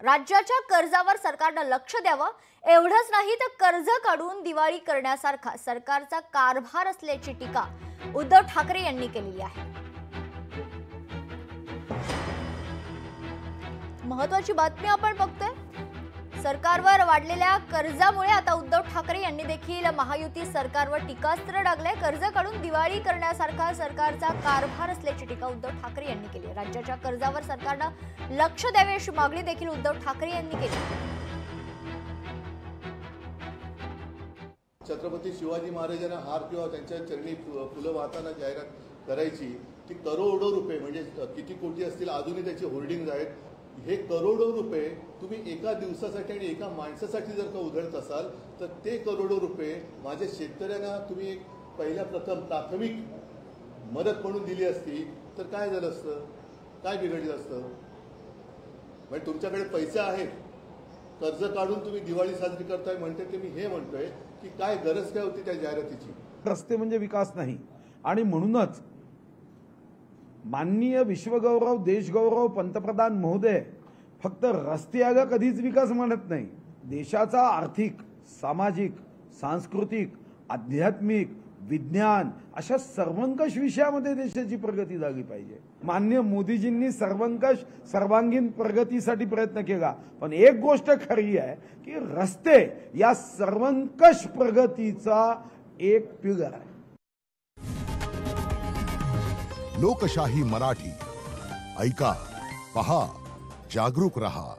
राज्याच्या कर्जावर सरकारनं लक्ष द्यावं, एवढंच नाही तर कर्ज काढून दिवाळी करण्यासारखा सरकारचा कारभार असल्याची टीका उद्धव ठाकरे यांनी केली आहे। महत्त्वाची बातमी आपण बघतोय, सरकारवर वाढलेल्या कर्जामुळे आता उद्धव ठाकरे यांनी देखील महायुती सरकारवर टीकास्त्र डागले। कर्ज काढून दिवाळी करण्यासारखा सरकारचा कारभार असल्याची टीका उद्धव ठाकरे यांनी केली। राज्याच्या कर्जावर सरकारनं लक्ष द्यावे अशी मागणी देखील उद्धव ठाकरे यांनी केली। छत्रपती शिवाजी महाराजांना हार किंवा त्यांच्या चरणी फुलं वाहताना जाहिरात करायची ती करोडो रुपये म्हणजे किती कोटी असतील अजूनही त्याची होल्डिंग आहेत। हे करोडो रुपये तुम्ही एका दिवसासाठी आणि एका माणसासाठी जर का उधळत असाल तर ते करोडो रुपये माझ्या शेतकऱ्यांना तुम्ही पहिल्या प्रथम प्राथमिक मदत म्हणून दिली असती तर काय झालं असतं, काय बिघडलं असतं? म्हणजे तुमच्याकडे पैसे आहेत, कर्ज काढून तुम्ही दिवाळी साजरी करताय म्हणते की मी हे म्हणतोय की काय गरज काय होती त्या जाहिरातीची? रस्ते म्हणजे विकास नाही आणि म्हणूनच माननीय विश्वगौरव देशगौरव पंतप्रधान महोदय फक्त रस्ते आगा कधीच विकास म्हणत नाही। देशाचा आर्थिक, सामाजिक, सांस्कृतिक, आध्यात्मिक, विज्ञान अशा सर्वंकष विषयामध्ये देशाची प्रगती झाली पाहिजे। माननीय मोदीजींनी सर्वंकष सर्वांगीण प्रगतीसाठी प्रयत्न केला, पण एक गोष्ट खरी आहे की रस्ते या सर्वंकष प्रगतीचा एक पिलर आहे। लोकशाही मराठी ऐका, पहा, जागरूक रहा।